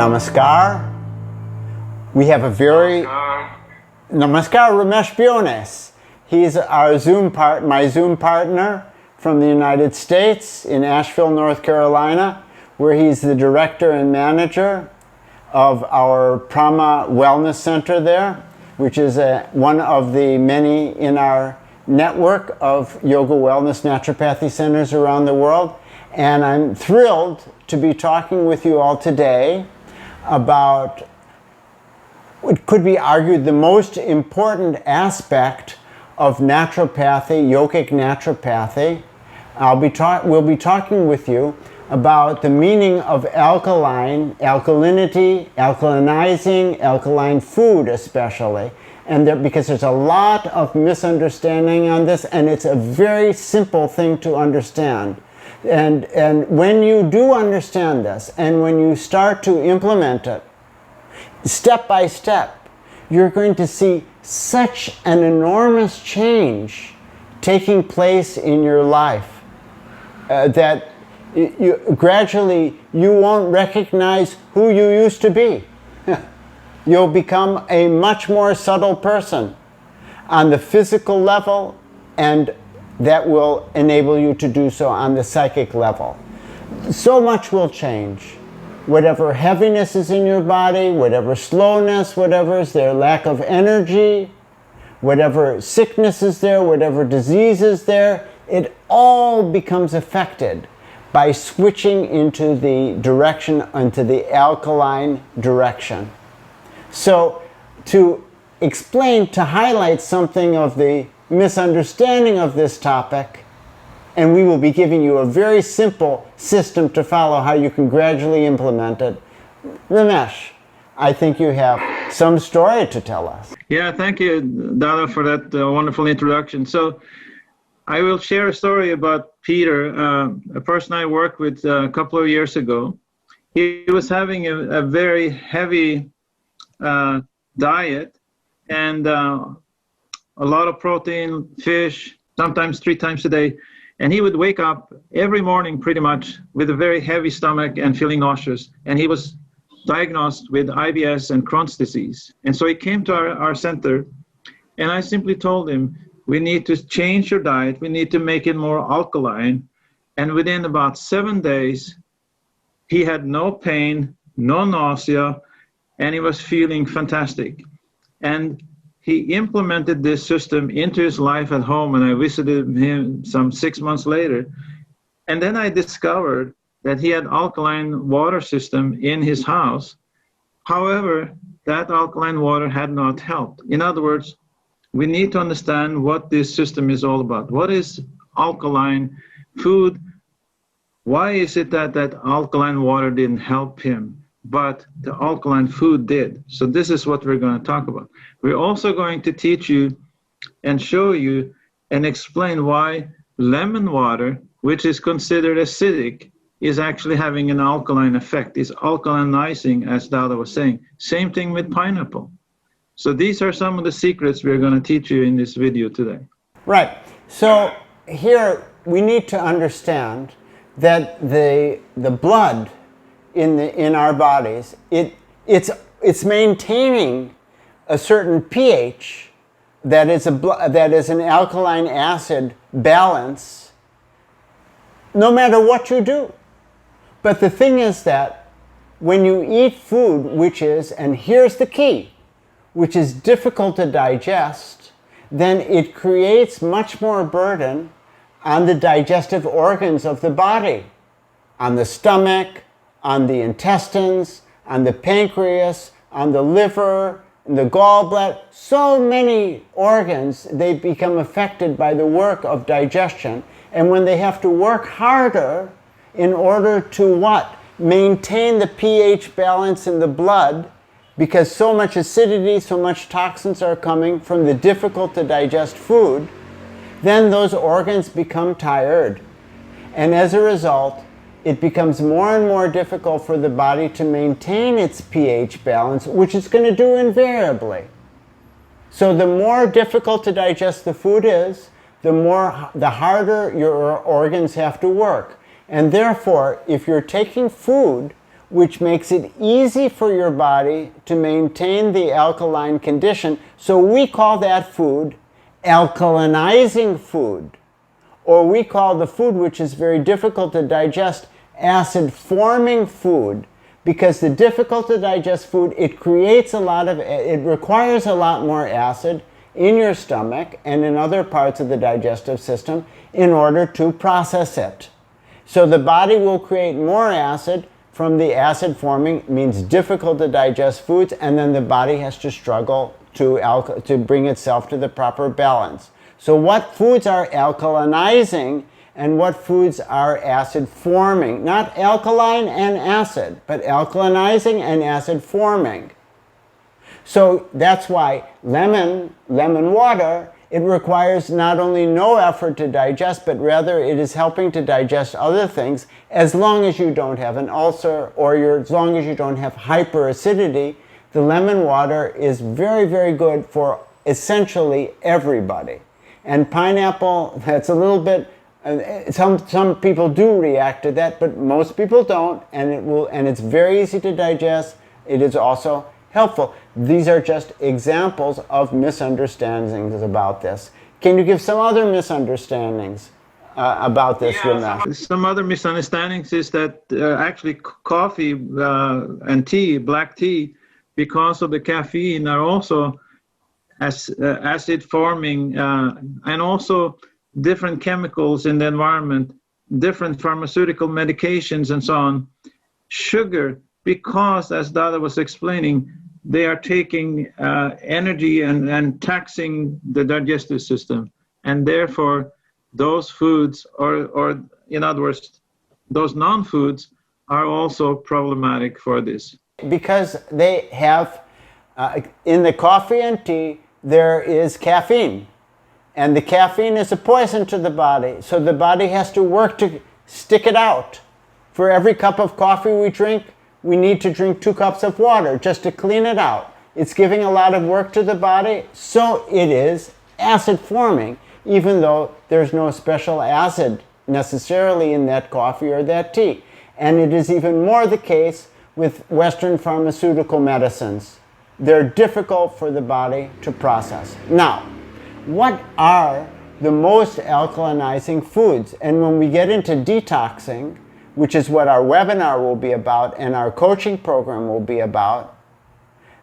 Namaskar. We have a very... Namaskar, Ramesh Bjonnes. He's our my Zoom partner from the United States in Asheville, North Carolina, where he's the director and manager of our Prama Wellness Center there, which is one of the many in our network of yoga, wellness, naturopathy centers around the world. And I'm thrilled to be talking with you all today about what could be argued the most important aspect of naturopathy, yogic naturopathy. We'll be talking with you about the meaning of alkaline, alkalinity, alkalinizing, alkaline food especially. And because there's a lot of misunderstanding on this, and it's a very simple thing to understand. And when you do understand this, and when you start to implement it, step by step, you're going to see such an enormous change taking place in your life that gradually you won't recognize who you used to be. You'll become a much more subtle person on the physical level, and that will enable you to do so on the psychic level. So much will change. Whatever heaviness is in your body, whatever slowness, whatever is there, lack of energy, whatever sickness is there, whatever disease is there, it all becomes affected by switching into the direction, into the alkaline direction. So to explain, to highlight something of the misunderstanding of this topic, and we will be giving you a very simple system to follow how you can gradually implement it. Ramesh, I think you have some story to tell us. Yeah, thank you, Dada, for that wonderful introduction. So I will share a story about Peter, a person I worked with a couple of years ago. He was having a very heavy diet and a lot of protein, fish, sometimes 3 times a day. And he would wake up every morning pretty much with a very heavy stomach and feeling nauseous. And he was diagnosed with IBS and Crohn's disease. And so he came to our center, and I simply told him, we need to change your diet. We need to make it more alkaline. And within about 7 days, he had no pain, no nausea, and he was feeling fantastic. And he implemented this system into his life at home, and I visited him some 6 months later. And then I discovered that he had alkaline water system in his house. However, that alkaline water had not helped. In other words, we need to understand what this system is all about. What is alkaline food? Why is it that alkaline water didn't help him, but the alkaline food did? So this is what we're going to talk about. We're also going to teach you and show you and explain why lemon water, which is considered acidic, is actually having an alkaline effect. It's alkalinizing, as Dada was saying. Same thing with pineapple. So these are some of the secrets we're going to teach you in this video today. Right. So here we need to understand that the blood in our bodies, it's maintaining a certain pH that is an alkaline acid balance no matter what you do. But the thing is that when you eat food which is, and here's the key, which is difficult to digest, then it creates much more burden on the digestive organs of the body, on the stomach, on the intestines, on the pancreas, on the liver, the gallbladder. So many organs, they become affected by the work of digestion. And when they have to work harder in order to what? Maintain the pH balance in the blood, because so much acidity, so much toxins are coming from the difficult to digest food, then those organs become tired. And as a result, it becomes more and more difficult for the body to maintain its pH balance, which it's going to do invariably. So the more difficult to digest the food is, the harder your organs have to work. And therefore, if you're taking food which makes it easy for your body to maintain the alkaline condition. So we call that food alkalinizing food. Or we call the food which is very difficult to digest acid-forming food, because the difficult to digest food, it requires a lot more acid in your stomach and in other parts of the digestive system in order to process it. So the body will create more acid from the acid forming, means difficult to digest foods, and then the body has to struggle to bring itself to the proper balance. So what foods are alkalinizing and what foods are acid forming? Not alkaline and acid, but alkalinizing and acid forming. So that's why lemon water, it requires not only no effort to digest, but rather it is helping to digest other things, as long as you don't have an ulcer or as long as you don't have hyperacidity. The lemon water is very, very good for essentially everybody. And pineapple, that's a little bit, some people do react to that, but most people don't, and it's very easy to digest. It is also helpful. These are just examples of misunderstandings about this. Can you give some other misunderstandings about this, Ramesh? Some other misunderstandings is that actually coffee and tea, black tea, because of the caffeine, are also acid forming, and also different chemicals in the environment, different pharmaceutical medications and so on. Sugar, because as Dada was explaining, they are taking energy and taxing the digestive system, and therefore those foods, or in other words, those non-foods, are also problematic for this. Because they have, in the coffee and tea, there is caffeine. And the caffeine is a poison to the body. So the body has to work to stick it out. For every cup of coffee we drink, we need to drink 2 cups of water just to clean it out. It's giving a lot of work to the body, so it is acid forming, even though there's no special acid necessarily in that coffee or that tea. And it is even more the case with Western pharmaceutical medicines. They're difficult for the body to process. Now, what are the most alkalinizing foods? And when we get into detoxing, which is what our webinar will be about and our coaching program will be about,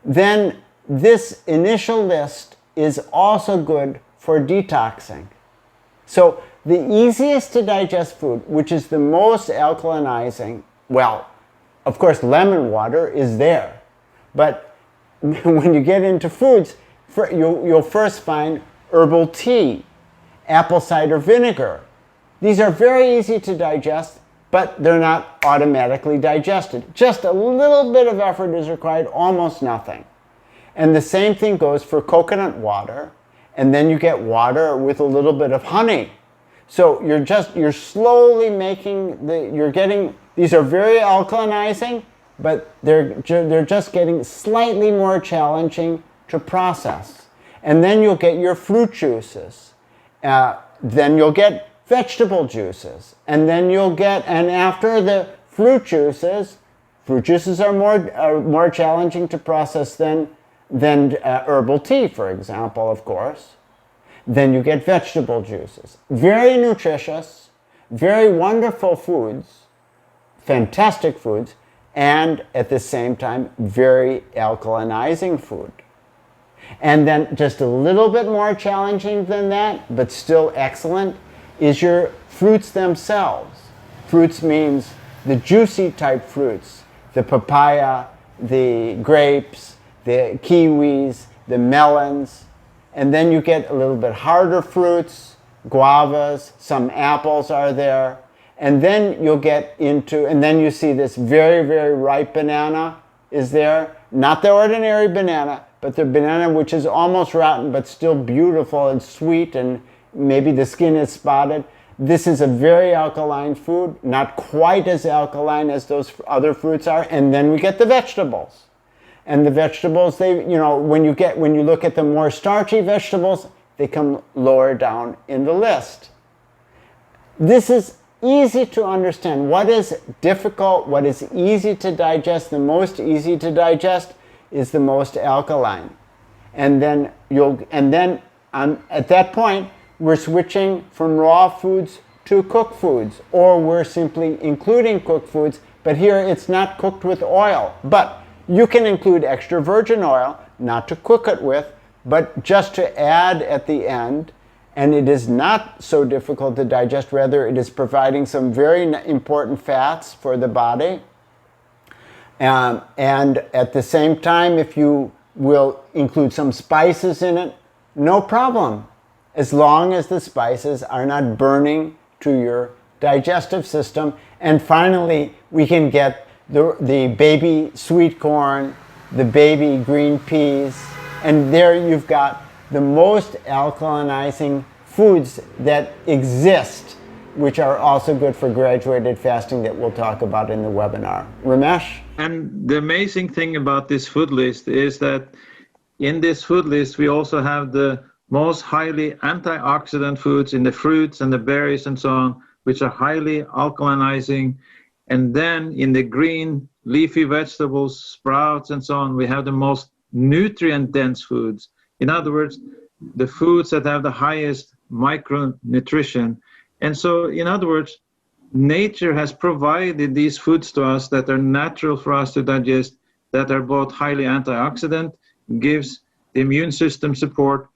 then this initial list is also good for detoxing. So the easiest to digest food, which is the most alkalinizing, well, of course lemon water is there, but when you get into foods, you'll first find herbal tea, apple cider vinegar. These are very easy to digest, but they're not automatically digested. Just a little bit of effort is required, almost nothing. And the same thing goes for coconut water, and then you get water with a little bit of honey. So you're slowly making these are very alkalinizing, but they're just getting slightly more challenging to process. And then you'll get your fruit juices. Then you'll get vegetable juices. And then and after the fruit juices are more challenging to process than herbal tea, for example, of course. Then you get vegetable juices. Very nutritious, very wonderful foods, fantastic foods, and at the same time, very alkalinizing food. And then just a little bit more challenging than that, but still excellent, is your fruits themselves. Fruits means the juicy type fruits, the papaya, the grapes, the kiwis, the melons, and then you get a little bit harder fruits, guavas, some apples are there, and then you'll get into, and then you see this very, very ripe banana is there, not the ordinary banana, but the banana which is almost rotten but still beautiful and sweet, and maybe the skin is spotted. This is a very alkaline food, not quite as alkaline as those other fruits are, and then we get the vegetables. And the vegetables, when you look at the more starchy vegetables, they come lower down in the list. This is easy to understand. What is difficult, what is easy to digest, the most easy to digest is the most alkaline. And then at that point, we're switching from raw foods to cooked foods, or we're simply including cooked foods, but here it's not cooked with oil. But you can include extra virgin oil, not to cook it with, but just to add at the end, and it is not so difficult to digest. Rather, it is providing some very important fats for the body. And at the same time, if you will include some spices in it, no problem, as long as the spices are not burning to your digestive system. And finally, we can get the baby sweet corn, the baby green peas, and there you've got the most alkalinizing foods that exist, which are also good for graduated fasting that we'll talk about in the webinar. Ramesh? And the amazing thing about this food list is that in this food list, we also have the most highly antioxidant foods in the fruits and the berries and so on, which are highly alkalinizing. And then in the green leafy vegetables, sprouts and so on, we have the most nutrient-dense foods. In other words, the foods that have the highest micronutrition. And so, in other words, nature has provided these foods to us that are natural for us to digest, that are both highly antioxidant, gives the immune system support,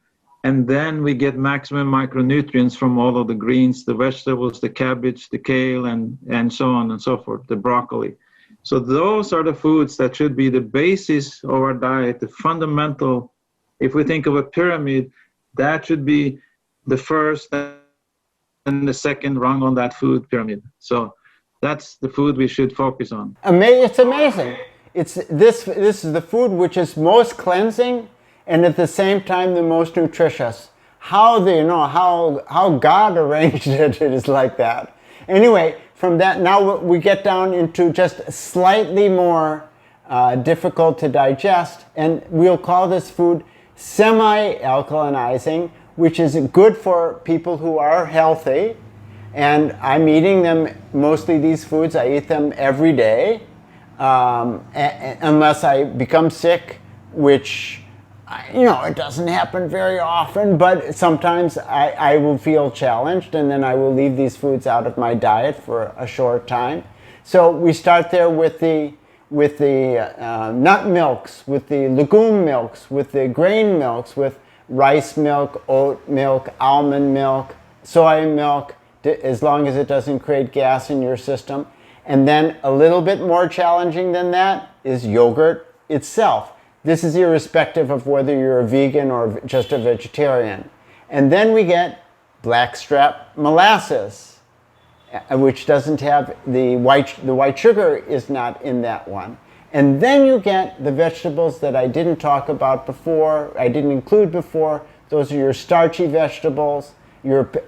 and then we get maximum micronutrients from all of the greens, the vegetables, the cabbage, the kale, and so on and so forth, the broccoli. So those are the foods that should be the basis of our diet, the fundamental. If we think of a pyramid, that should be the first and the second rung on that food pyramid. So that's the food we should focus on. It's amazing. This is the food which is most cleansing and at the same time the most nutritious. How God arranged it is like that. Anyway, from that, now we get down into just slightly more difficult to digest, and we'll call this food semi-alkalinizing, which is good for people who are healthy. And I'm eating them, mostly these foods, I eat them every day, unless I become sick, which, it doesn't happen very often, but sometimes I will feel challenged, and then I will leave these foods out of my diet for a short time. So we start there with the nut milks, with the legume milks, with the grain milks, with rice milk, oat milk, almond milk, soy milk, as long as it doesn't create gas in your system. And then a little bit more challenging than that is yogurt itself. This is irrespective of whether you're a vegan or just a vegetarian. And then we get blackstrap molasses, which doesn't have the white sugar is not in that one. And then you get the vegetables that I didn't talk about before, I didn't include before. Those are your starchy vegetables,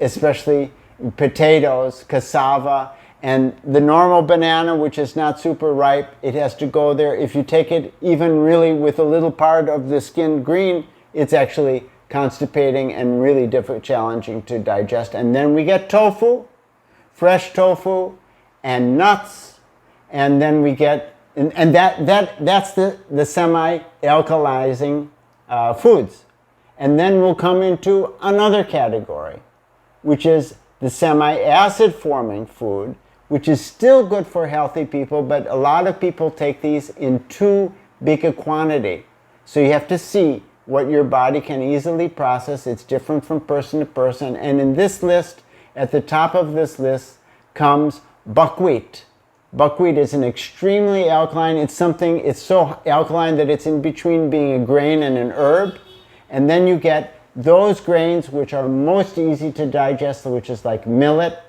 especially potatoes, cassava, and the normal banana, which is not super ripe, it has to go there. If you take it even really with a little part of the skin green, it's actually constipating and really challenging to digest. And then we get tofu, fresh tofu, and nuts, and then we get, and that's the semi-alkalizing foods. And then we'll come into another category, which is the semi-acid forming food, which is still good for healthy people, but a lot of people take these in too big a quantity. So you have to see what your body can easily process. It's different from person to person. And in this list, at the top of this list, comes buckwheat. Buckwheat is an extremely alkaline. It's so alkaline that it's in between being a grain and an herb. And then you get those grains which are most easy to digest, which is like millet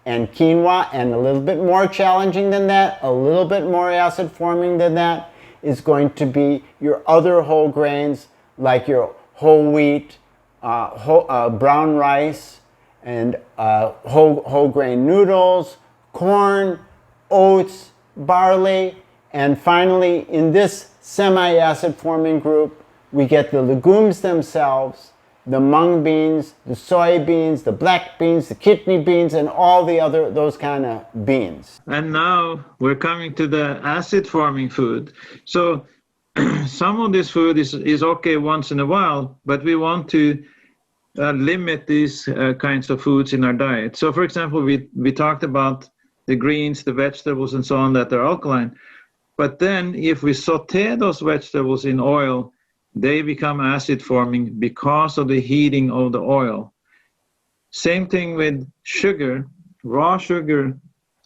and quinoa, and a little bit more challenging than that, a little bit more acid forming than that, is going to be your other whole grains like your whole wheat, brown rice, and whole grain noodles, corn, oats, barley, and finally in this semi-acid forming group we get the legumes themselves, the mung beans, the soybeans, the black beans, the kidney beans, and all the other, those kind of beans. And now we're coming to the acid-forming food. So some of this food is okay once in a while, but we want to limit these kinds of foods in our diet. So for example, we talked about the greens, the vegetables, and so on that are alkaline. But then if we saute those vegetables in oil, they become acid forming because of the heating of the oil. Same thing with sugar, raw sugar,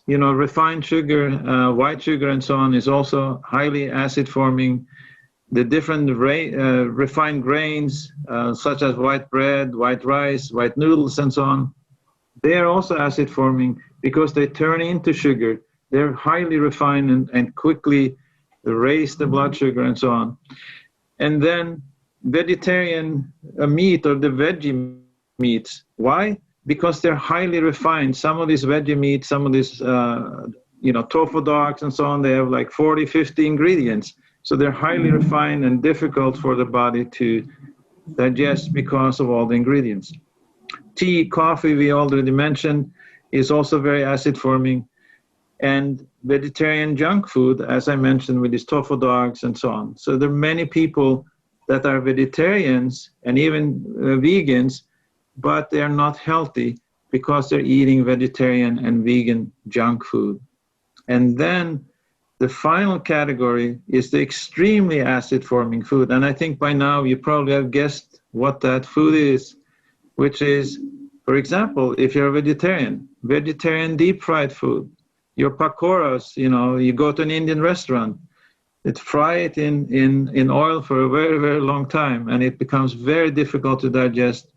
refined sugar, white sugar, and so on is also highly acid forming. The different refined grains, such as white bread, white rice, white noodles, and so on, they are also acid forming because they turn into sugar. They're highly refined and quickly raise the blood sugar and so on. And then vegetarian meat or the veggie meats. Why? Because they're highly refined. Some of these veggie meats, some of these, tofu dogs and so on, they have like 40, 50 ingredients. So they're highly refined and difficult for the body to digest because of all the ingredients. Tea, coffee, we already mentioned, is also very acid forming. And vegetarian junk food, as I mentioned, with these tofu dogs and so on. So there are many people that are vegetarians and even vegans, but they are not healthy because they're eating vegetarian and vegan junk food. And then the final category is the extremely acid-forming food. And I think by now you probably have guessed what that food is, which is, for example, if you're a vegetarian deep-fried food, your pakoras, you go to an Indian restaurant, it fry it in oil for a very, very long time, and it becomes very difficult to digest.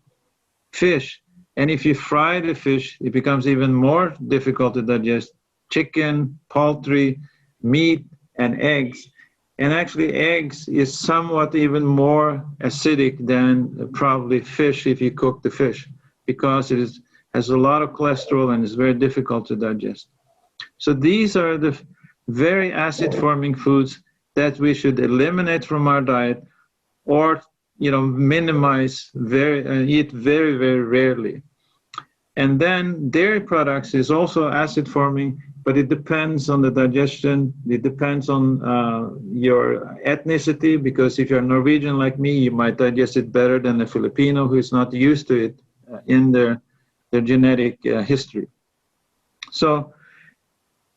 Fish, and if you fry the fish, it becomes even more difficult to digest. Chicken, poultry, meat, and eggs. And actually eggs is somewhat even more acidic than probably fish if you cook the fish, because it has a lot of cholesterol and is very difficult to digest. So these are the very acid-forming foods that we should eliminate from our diet, or minimize, eat very, very rarely. And then dairy products is also acid-forming, but it depends on the digestion. It depends on your ethnicity, because if you're Norwegian like me, you might digest it better than a Filipino who is not used to it in their genetic history. So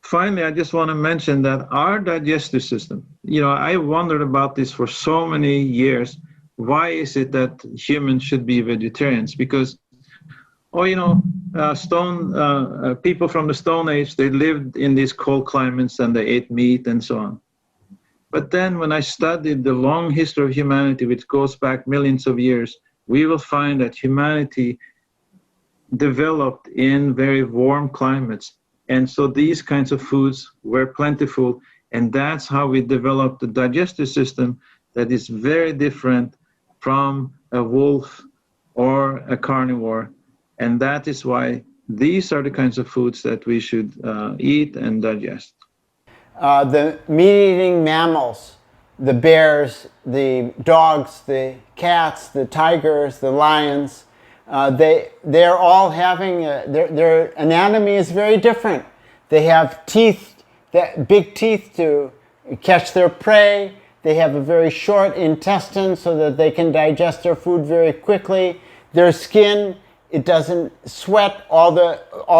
finally, I just want to mention that our digestive system, I wondered about this for so many years. Why is it that humans should be vegetarians? Because, people from the Stone Age, they lived in these cold climates and they ate meat and so on. But then when I studied the long history of humanity, which goes back millions of years, we will find that humanity developed in very warm climates. And so these kinds of foods were plentiful, and that's how we developed the digestive system that is very different from a wolf or a carnivore. And that is why these are the kinds of foods that we should eat and digest. The meat-eating mammals, the bears, the dogs, the cats, the tigers, the lions, they're all having, their anatomy is very different. They have teeth, big teeth to catch their prey. They have a very short intestine so that they can digest their food very quickly. Their skin, it doesn't sweat. All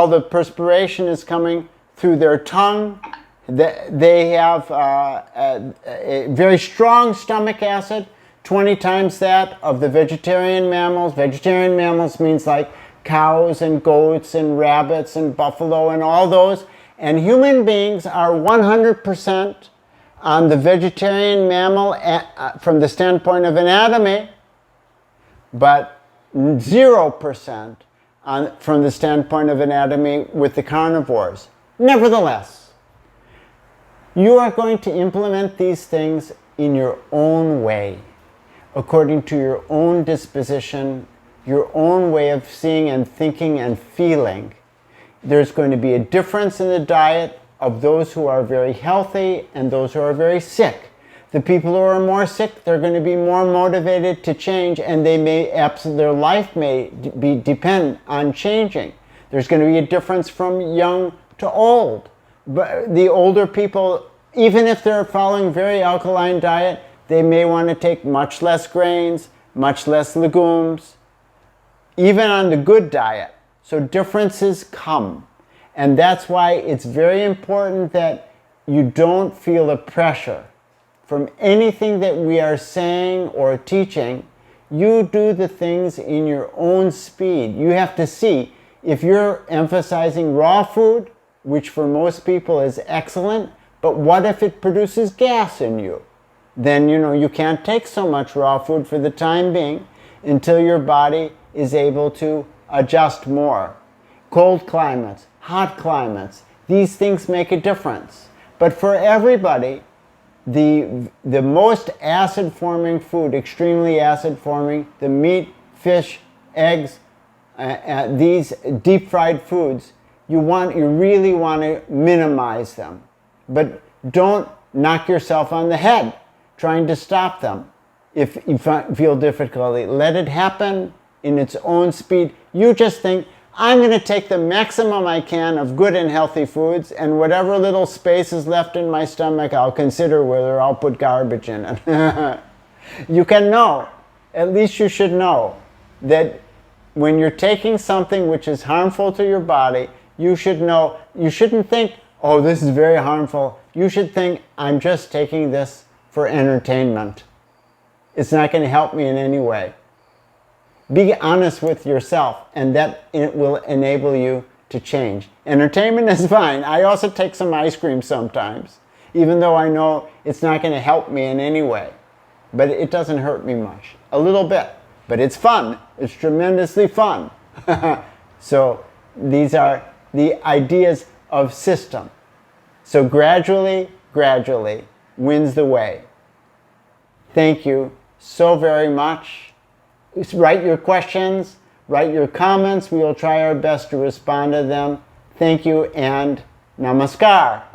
the perspiration is coming through their tongue. They have a very strong stomach acid, 20 times that of the vegetarian mammals. Vegetarian mammals means like cows and goats and rabbits and buffalo and all those. And human beings are 100% on the vegetarian mammal from the standpoint of anatomy, but 0% from the standpoint of anatomy with the carnivores. Nevertheless, you are going to implement these things in your own way, according to your own disposition, your own way of seeing and thinking and feeling. There's going to be a difference in the diet of those who are very healthy and those who are very sick. The people who are more sick, they're going to be more motivated to change, and their life may depend on changing. There's going to be a difference from young to old. But the older people, even if they're following very alkaline diet, they may want to take much less grains, much less legumes, even on the good diet. So differences come. And that's why it's very important that you don't feel the pressure from anything that we are saying or teaching. You do the things in your own speed. You have to see, if you're emphasizing raw food, which for most people is excellent, but what if it produces gas in you? Then you can't take so much raw food for the time being until your body is able to adjust more. Cold climates, hot climates, these things make a difference. But for everybody, the most acid forming food, extremely acid forming, the meat, fish, eggs, these deep fried foods, you really want to minimize them. But don't knock yourself on the head trying to stop them. If you feel difficulty, let it happen in its own speed. You just think, I'm going to take the maximum I can of good and healthy foods, and whatever little space is left in my stomach, I'll consider whether I'll put garbage in it. You can know, at least you should know, that when you're taking something which is harmful to your body, you should know, you shouldn't think, oh, this is very harmful. You should think, I'm just taking this for entertainment. It's not going to help me in any way. Be honest with yourself, and that it will enable you to change. Entertainment is fine. I also take some ice cream sometimes, even though I know it's not going to help me in any way. But it doesn't hurt me much. A little bit. But it's fun. It's tremendously fun. So these are the ideas of system. So gradually wins the way. Thank you so very much. Write your questions, write your comments. We will try our best to respond to them. Thank you and namaskar.